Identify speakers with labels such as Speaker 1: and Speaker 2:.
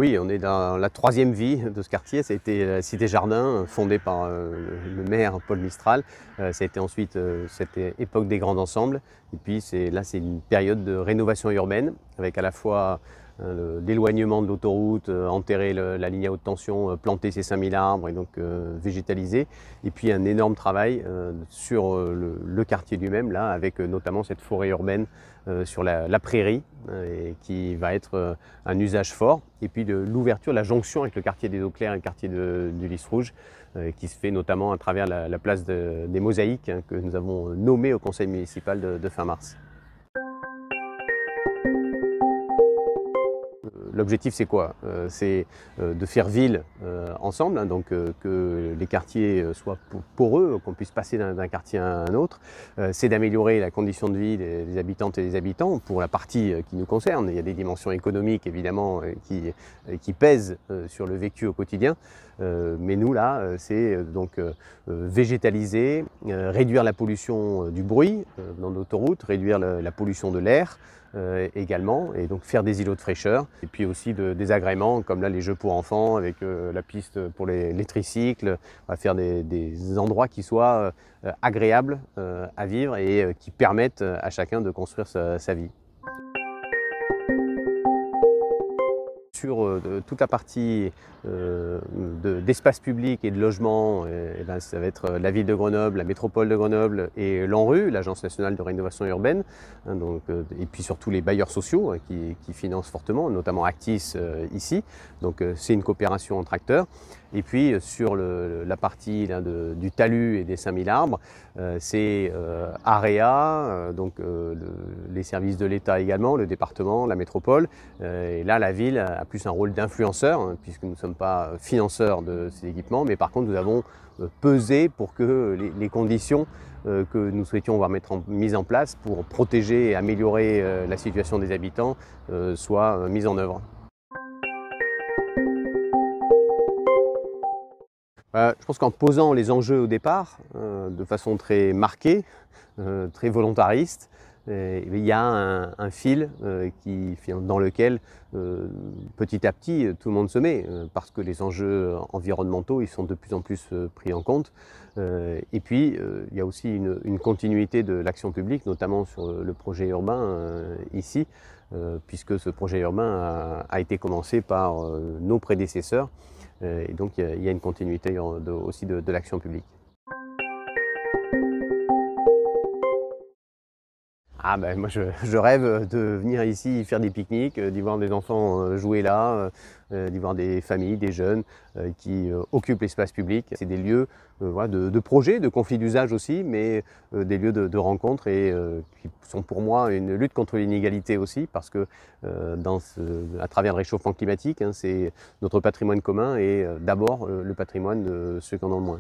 Speaker 1: Oui, on est dans la troisième vie de ce quartier. Ça a été la Cité Jardin, fondée par le maire Paul Mistral. Ça a été ensuite cette époque des grands ensembles. Et puis là, c'est une période de rénovation urbaine, avec à la fois l'éloignement de l'autoroute, enterrer la ligne à haute tension, planter ces 5000 arbres et donc végétaliser. Et puis un énorme travail sur le quartier lui-même, là, avec notamment cette forêt urbaine sur la prairie, et qui va être un usage fort. Et puis de l'ouverture, la jonction avec le quartier des Eaux Claires et le quartier du Lys Rouge, qui se fait notamment à travers la place des Mosaïques, hein, que nous avons nommée au conseil municipal de fin mars. L'objectif, c'est quoi? C'est de faire ville ensemble, hein, donc que les quartiers soient poreux, qu'on puisse passer d'un quartier à un autre. C'est d'améliorer la condition de vie des habitantes et des habitants pour la partie qui nous concerne. Il y a des dimensions économiques, évidemment, qui pèsent sur le vécu au quotidien. Mais nous, là, c'est donc végétaliser, réduire la pollution du bruit dans l'autoroute, réduire la pollution de l'air, également, et donc faire des îlots de fraîcheur, et puis aussi des agréments comme là les jeux pour enfants avec la piste pour les tricycles. On va faire des endroits qui soient agréables à vivre et qui permettent à chacun de construire sa vie. Sur toute la partie d'espace public et de logement, et ben, ça va être la ville de Grenoble, la métropole de Grenoble et l'ANRU, l'Agence nationale de rénovation urbaine, hein, donc, et puis surtout les bailleurs sociaux hein, qui financent fortement, notamment Actis ici. Donc c'est une coopération entre acteurs. Et puis sur la partie là, du talus et des 5000 arbres, c'est AREA, donc les services de l'État également, le département, la métropole. Et là, la ville a plus un rôle d'influenceur, hein, puisque nous ne sommes pas financeurs de ces équipements, mais par contre, nous avons pesé pour que les conditions que nous souhaitions voir mises en place pour protéger et améliorer la situation des habitants soient mises en œuvre. Je pense qu'en posant les enjeux au départ, de façon très marquée, très volontariste, il y a un fil dans lequel petit à petit tout le monde se met, parce que les enjeux environnementaux ils sont de plus en plus pris en compte. Et puis il y a aussi une continuité de l'action publique, notamment sur le projet urbain ici, puisque ce projet urbain a été commencé par nos prédécesseurs. Et donc il y a une continuité aussi de l'action publique. Ah ben moi je rêve de venir ici faire des pique-niques, d'y voir des enfants jouer là, d'y voir des familles, des jeunes qui occupent l'espace public. C'est des lieux voilà, de projet, de conflit d'usage aussi, mais des lieux de rencontre et qui sont pour moi une lutte contre l'inégalité aussi, parce que à travers le réchauffement climatique, hein, c'est notre patrimoine commun et d'abord le patrimoine de ceux qui en ont le moins.